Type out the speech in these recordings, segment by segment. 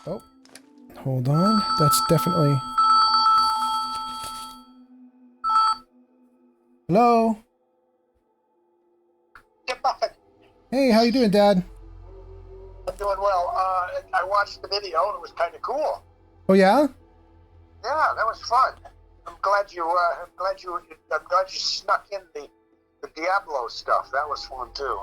Oh, hold on. That's definitely... Hello? Get Muffin. Hey, how you doing, Dad? I'm doing well. I watched the video and it was kind of cool. Oh, yeah? Yeah, that was fun. I'm glad you snuck in the Diablo stuff. That was fun too.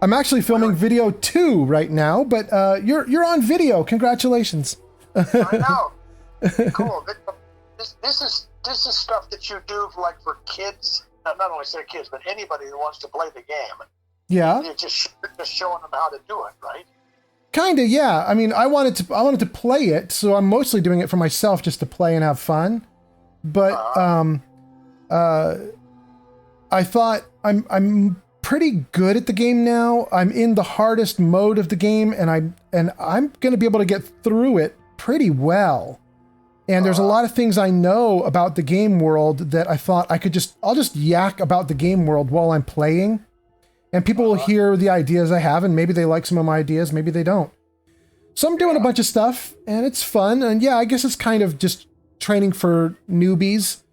I'm actually filming video 2 right now, but you're on video. Congratulations. I know. Cool. This is stuff that you do like for kids. Not only say kids, but anybody who wants to play the game. Yeah. You're just showing them how to do it, right? Kinda, yeah. I mean, I wanted to play it, so I'm mostly doing it for myself, just to play and have fun. But I thought I'm pretty good at the game now. I'm in the hardest mode of the game, and I'm gonna be able to get through it pretty well. And there's a lot of things I know about the game world that I thought I'll just yak about the game world while I'm playing. And people will hear the ideas I have, and maybe they like some of my ideas, maybe they don't. So I'm doing a bunch of stuff, and it's fun. And yeah, I guess it's kind of just training for newbies.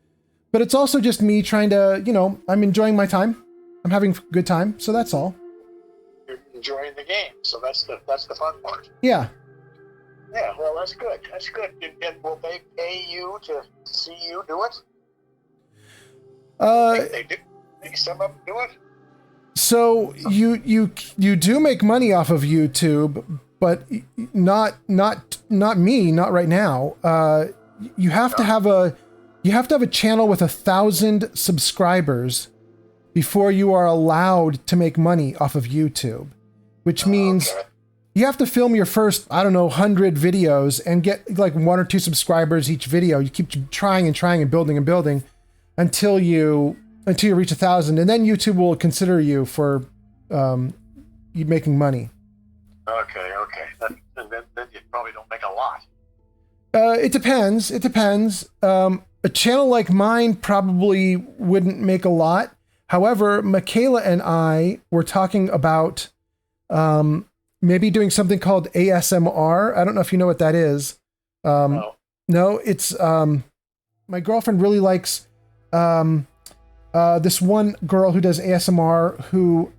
But it's also just me trying to, I'm enjoying my time. I'm having a good time, so that's all. You're enjoying the game, so that's the fun part. Yeah. Yeah, well, that's good. That's good. And will they pay you to see you do it? They do. Some of them do it. So you do make money off of YouTube, but not me, not right now. You have to have a channel with 1,000 subscribers before you are allowed to make money off of YouTube, which means you have to film your first, 100 videos and get like 1 or 2 subscribers each video. You keep trying and building until you reach 1,000, and then YouTube will consider you for you making money. Okay. Then you probably don't make a lot. It depends. A channel like mine probably wouldn't make a lot. However, Michaela and I were talking about maybe doing something called ASMR. I don't know if you know what that is. No, it's my girlfriend really likes this one girl who does ASMR who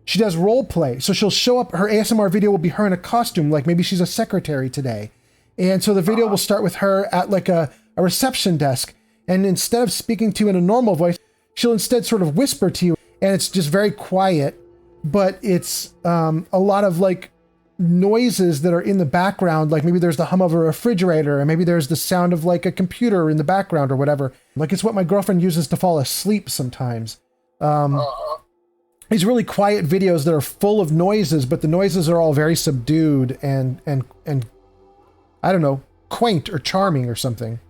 she does role play. So she'll show up, her ASMR video will be her in a costume, like maybe she's a secretary today. And so the video will start with her at like a reception desk. And instead of speaking to you in a normal voice, she'll instead sort of whisper to you. And it's just very quiet, but it's a lot of like noises that are in the background. Like maybe there's the hum of a refrigerator, and maybe there's the sound of like a computer in the background or whatever. Like it's what my girlfriend uses to fall asleep sometimes. These really quiet videos that are full of noises, but the noises are all very subdued and I don't know, quaint or charming or something.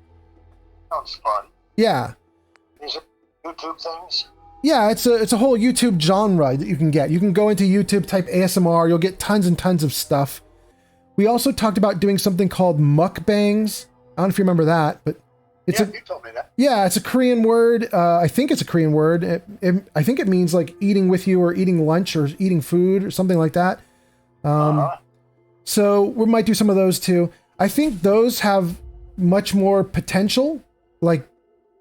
Sounds fun. Yeah. These are YouTube things? Yeah, it's a whole YouTube genre that you can get. You can go into YouTube, type ASMR, you'll get tons and tons of stuff. We also talked about doing something called Mukbangs. I don't know if you remember that, but you told me that. Yeah, it's a Korean word. I think it's a Korean word. I think it means like eating with you or eating lunch or eating food or something like that. So we might do some of those too. I think those have much more potential. Like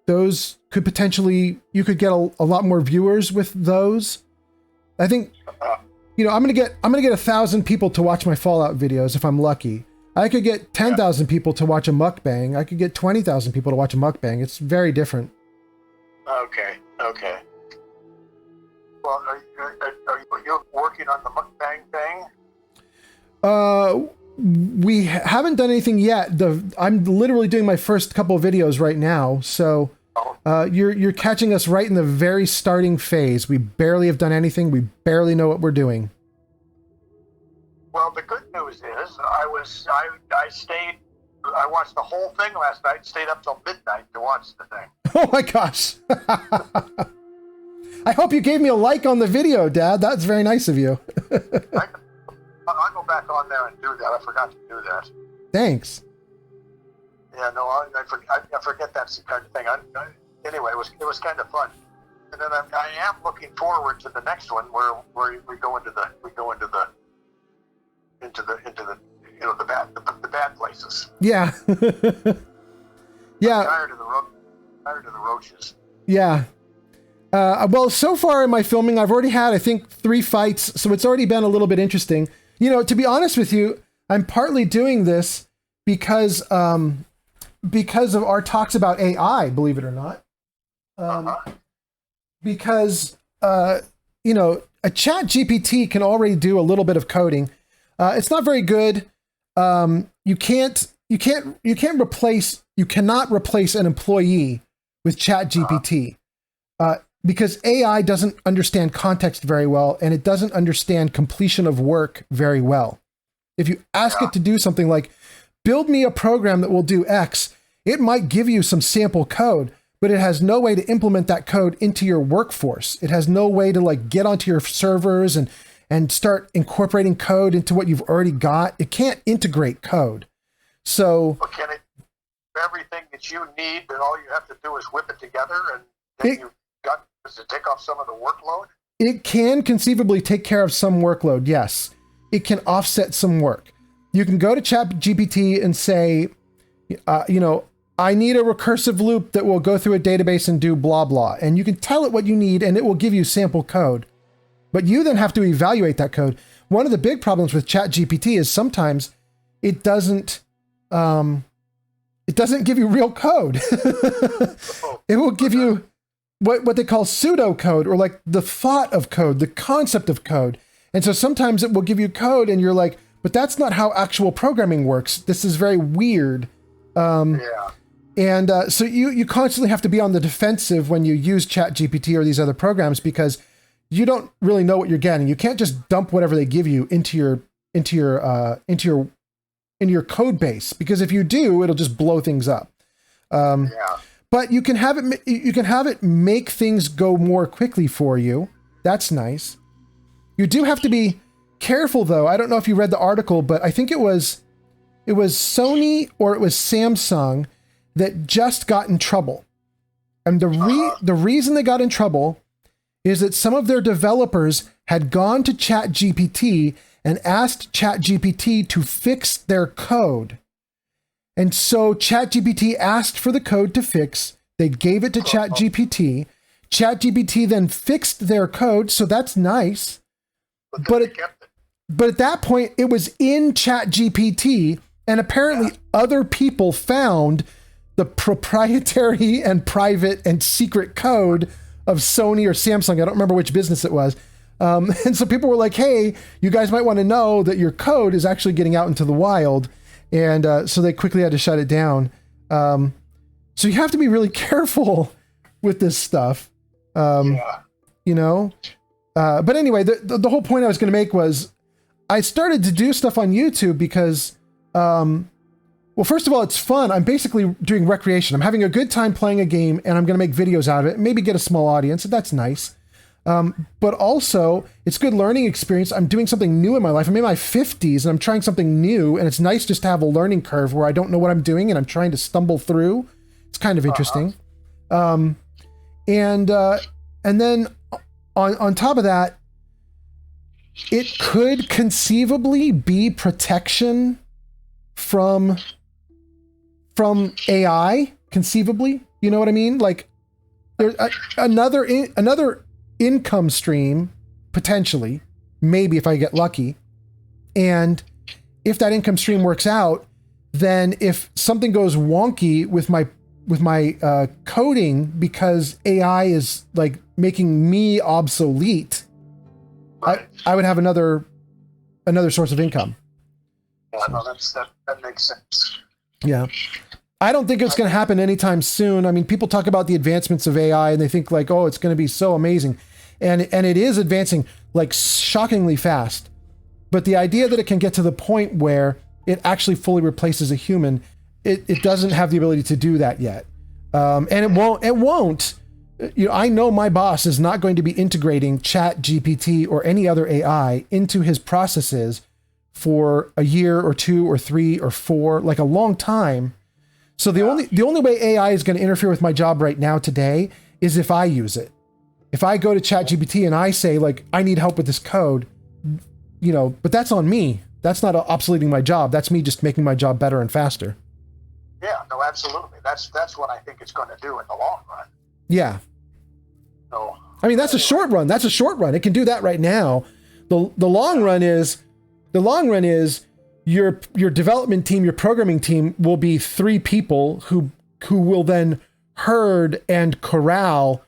those could potentially, you could get a lot more viewers with those. I think, I'm gonna get 1,000 people to watch my Fallout videos if I'm lucky. I could get 10,000 people to watch a mukbang. I could get 20,000 people to watch a mukbang. It's very different. Okay. Well, are you working on the mukbang thing? We haven't done anything yet. I'm literally doing my first couple of videos right now, so you're catching us right in the very starting phase. We barely have done anything. We barely know what we're doing. Well, the good news is I watched the whole thing last night, stayed up till midnight to watch the thing. Oh my gosh. I hope you gave me a like on the video, Dad. That's very nice of you. I'll go back on there and do that. I forgot to do that. Thanks. Yeah, no, I forget that's the kind of thing. Anyway, it was kind of fun. And then I am looking forward to the next one where we go into the Jesus. Yeah. Yeah. I'm tired of the roaches. Yeah. Well, so far in my filming, I've already had, I think, 3 fights, so it's already been a little bit interesting. You know, to be honest with you, I'm partly doing this because of our talks about AI, believe it or not. Because, you know, a chat GPT can already do a little bit of coding. It's not very good. You cannot replace an employee with chat GPT. Because AI doesn't understand context very well, and it doesn't understand completion of work very well. If you ask it to do something like, build me a program that will do X, it might give you some sample code, but it has no way to implement that code into your workforce. It has no way to like get onto your servers and start incorporating code into what you've already got. It can't integrate code. So can it do everything that you need, and all you have to do is whip it together, and then you've got to take off some of the workload? It can conceivably take care of some workload, yes. It can offset some work. You can go to ChatGPT and say, you know, I need a recursive loop that will go through a database and do blah, blah. And you can tell it what you need, and it will give you sample code. But you then have to evaluate that code. One of the big problems with ChatGPT is sometimes it doesn't give you real code. It will give you what they call pseudocode, or like the thought of code, the concept of code. And so sometimes it will give you code and you're like, but that's not how actual programming works. This is very weird. And so you constantly have to be on the defensive when you use ChatGPT or these other programs, because you don't really know what you're getting. You can't just dump whatever they give you into your code base, because if you do, it'll just blow things up. But you can have it make things go more quickly for you. That's nice. You do have to be careful, though. I don't know if you read the article, but I think it was Sony or it was Samsung that just got in trouble. And the reason they got in trouble is that some of their developers had gone to ChatGPT and asked ChatGPT to fix their code. And so ChatGPT asked for the code to fix. They gave it to ChatGPT. ChatGPT then fixed their code, so that's nice. But at that point, it was in ChatGPT, and apparently other people found the proprietary and private and secret code of Sony or Samsung. I don't remember which business it was. And so people were like, hey, you guys might want to know that your code is actually getting out into the wild. And so they quickly had to shut it down. So you have to be really careful with this stuff. You know? But anyway, the whole point I was going to make was I started to do stuff on YouTube because, well, first of all, it's fun. I'm basically doing recreation. I'm having a good time playing a game, and I'm going to make videos out of it, maybe get a small audience. That's nice. But also, it's good learning experience. I'm doing something new in my life. I'm in my 50s, and I'm trying something new, and it's nice just to have a learning curve where I don't know what I'm doing, and I'm trying to stumble through. It's kind of interesting. And then on top of that, it could conceivably be protection from AI, conceivably. You know what I mean? Like there's another income stream, potentially, maybe if I get lucky. And if that income stream works out, then if something goes wonky with my coding because AI is like making me obsolete, right, I would have another source of income. Yeah, no, that makes sense. Yeah. I don't think it's going to happen anytime soon. I mean, people talk about the advancements of AI and they think like, oh, it's going to be so amazing. And it is advancing like shockingly fast. But the idea that it can get to the point where it actually fully replaces a human, it doesn't have the ability to do that yet. And it won't. You know, I know my boss is not going to be integrating ChatGPT or any other AI into his processes for a year or 2 or 3 or 4, like a long time. So the only way AI is going to interfere with my job right now today is if I use it. If I go to ChatGPT and I say like, I need help with this code, you know, but that's on me. that's not obsoleting my job. That's me just making my job better and faster. Yeah, no, absolutely. That's what I think it's going to do in the long run. Yeah. So, I mean, that's a short run. That's a short run. It can do that right now. The long run is your development team, your programming team will be 3 people who will then herd and corral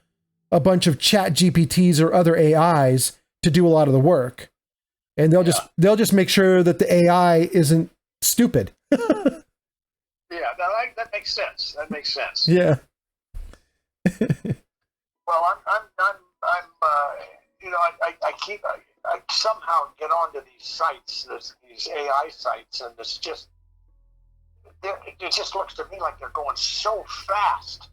a bunch of chat GPTs or other AIs to do a lot of the work. And they'll just make sure that the AI isn't stupid. Yeah, that makes sense. That makes sense. Yeah. Well, I somehow get onto these sites, these AI sites, and it just looks to me like they're going so fast.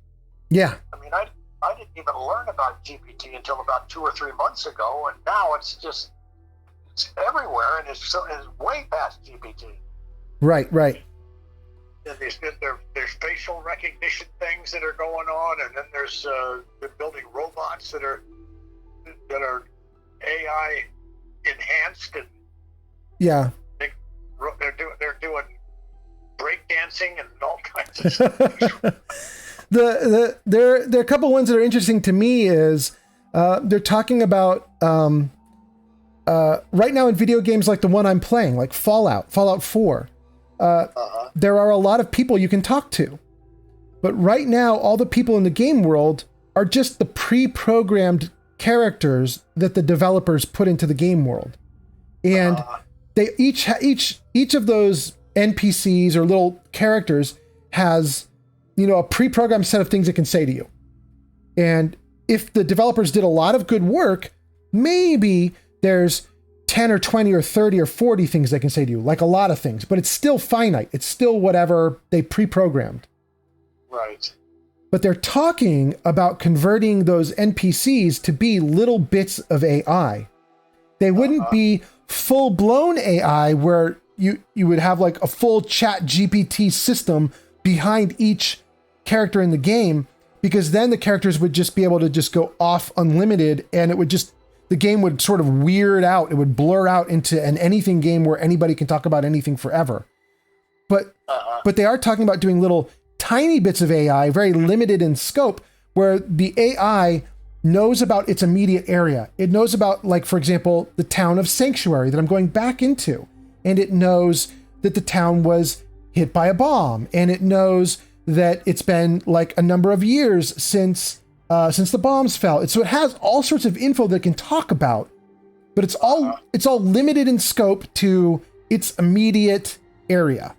Yeah. I mean, I didn't even learn about GPT until about 2 or 3 months ago, and now it's everywhere, and it's way past GPT. Right. And there's facial recognition things that are going on, and then they're building robots that are AI enhanced, and yeah, they're doing breakdancing and all kinds of stuff. There are a couple ones that are interesting to me. Is they're talking about right now in video games like the one I'm playing, like Fallout 4. There are a lot of people you can talk to, but right now all the people in the game world are just the pre-programmed characters that the developers put into the game world, and they each of those NPCs or little characters has, a pre-programmed set of things it can say to you. And if the developers did a lot of good work, maybe there's 10 or 20 or 30 or 40 things they can say to you, like a lot of things, but it's still finite. It's still whatever they pre-programmed. Right. But they're talking about converting those NPCs to be little bits of AI. They wouldn't be full-blown AI where you would have like a full chat GPT system behind each character in the game, because then the characters would just be able to just go off unlimited, and the game would sort of weird out. It would blur out into an anything game where anybody can talk about anything forever. But they are talking about doing little tiny bits of AI, very limited in scope, where the AI knows about its immediate area. It knows about, like, for example, the town of Sanctuary that I'm going back into. And it knows that the town was hit by a bomb. And it knows that it's been like a number of years since the bombs fell. So it has all sorts of info that it can talk about, but it's all limited in scope to its immediate area.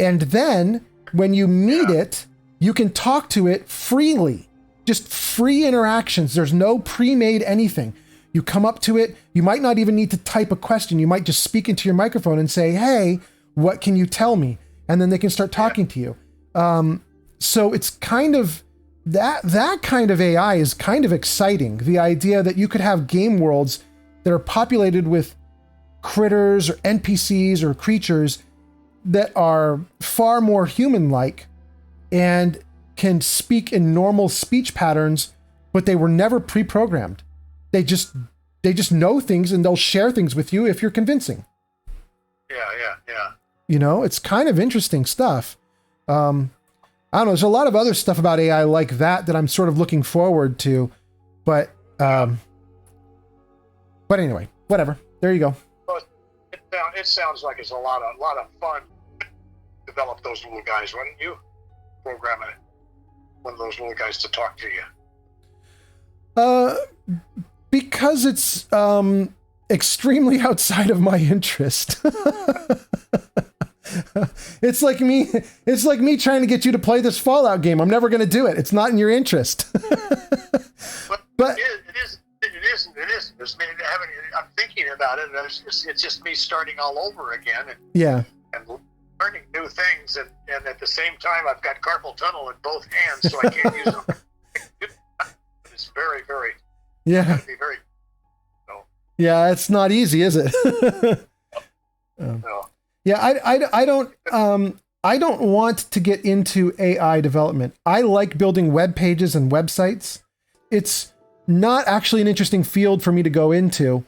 And then when you meet it, you can talk to it freely, just free interactions. There's no pre-made anything. You come up to it. You might not even need to type a question. You might just speak into your microphone and say, "Hey, what can you tell me?" And then they can start talking to you. So it's kind of that kind of AI is kind of exciting. The idea that you could have game worlds that are populated with critters or NPCs or creatures that are far more human-like and can speak in normal speech patterns, but they were never pre-programmed. They just know things, and they'll share things with you if you're convincing. Yeah. It's kind of interesting stuff. I don't know. There's a lot of other stuff about AI like that I'm sort of looking forward to, but anyway, whatever. There you go. Well, it sounds like it's a lot of fun to develop those little guys. Why don't you program one of those little guys to talk to you? Because it's extremely outside of my interest. It's like me trying to get you to play this Fallout game. I'm never going to do it. It's not in your interest. But it isn't. I'm thinking about it. It's just me starting all over again. And learning new things. And at the same time, I've got carpal tunnel in both hands, so I can't use them. It's very, very. Yeah. Be very. Yeah, it's not easy, is it? No. Yeah, I don't want to get into AI development. I like building web pages and websites. It's not actually an interesting field for me to go into.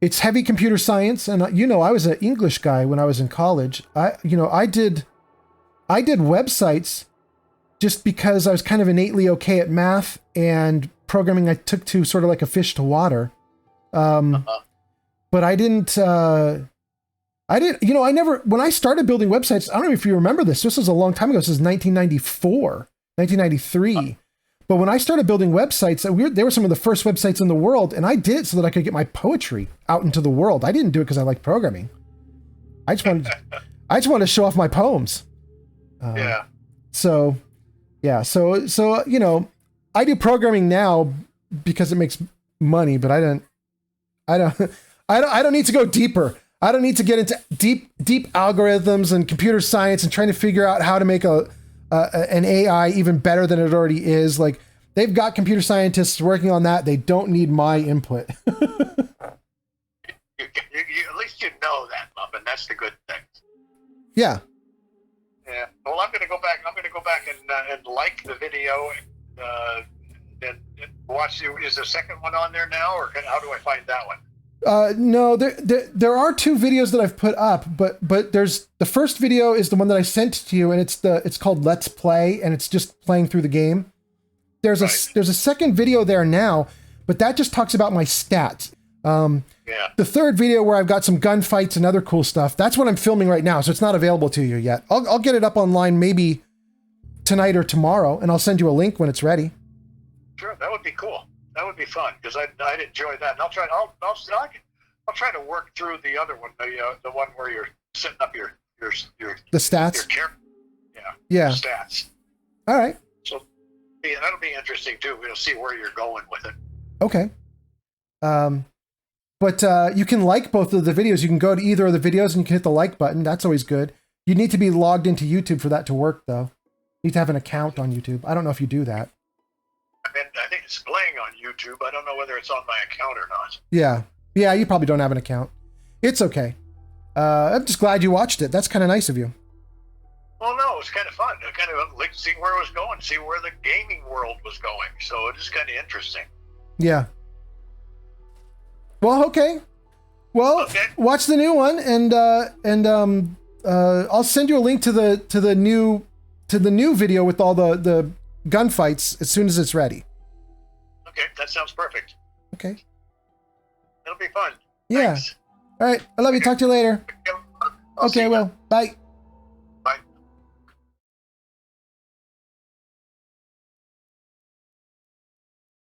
it's heavy computer science. And you know, I was an English guy when I was in college. I did websites just because I was kind of innately okay at math, and programming I took to sort of like a fish to water. But I didn't, I never, when I started building websites, I don't know if you remember this. This was a long time ago. This is 1994, 1993. But when I started building websites, they were some of the first websites in the world, and I did it so that I could get my poetry out into the world. I didn't do it because I liked programming. I just wanted to show off my poems. So you know, I do programming now because it makes money, but I don't need to go deeper. I don't need to get into deep algorithms and computer science and trying to figure out how to make an AI even better than it already is. Like, they've got computer scientists working on that. They don't need my input. At least you know that, Bob, and that's the good thing. Yeah. Yeah. Well, I'm going to go back. And like the video and watch. Is the second one on there now, or how do I find that one? No, there are two videos that I've put up, but there's the first video is the one that I sent to you, and it's called Let's Play, and it's just playing through the game. There's a second video there now, but that just talks about my stats. The third video where I've got some gunfights and other cool stuff, that's what I'm filming right now, so it's not available to you yet. I'll get it up online maybe tonight or tomorrow, and I'll send you a link when it's ready. Sure, that would be cool. That would be fun, because I'd enjoy that. And I'll try to work through the other one, the one where you're setting up your the stats. Yeah. Stats. All right. So that'll be interesting too. We'll see where you're going with it. Okay. But you can like both of the videos. You can go to either of the videos and you can hit the like button. That's always good. You need to be logged into YouTube for that to work, though. You need to have an account on YouTube. I don't know if you do that. I think it's playing on YouTube. I don't know whether it's on my account or not. Yeah, you probably don't have an account. It's okay. I'm just glad you watched it. That's kind of nice of you. Well, no, it was kind of fun. I kind of like see where it was going, see where the gaming world was going. So it is kind of interesting. Yeah. Well, okay. Well, watch the new one, and I'll send you a link to the new video with all the gunfights as soon as it's ready. Okay, that sounds perfect. Okay. It'll be fun. Yeah. Thanks. All right. I love you. Talk to you later. Okay, well, bye.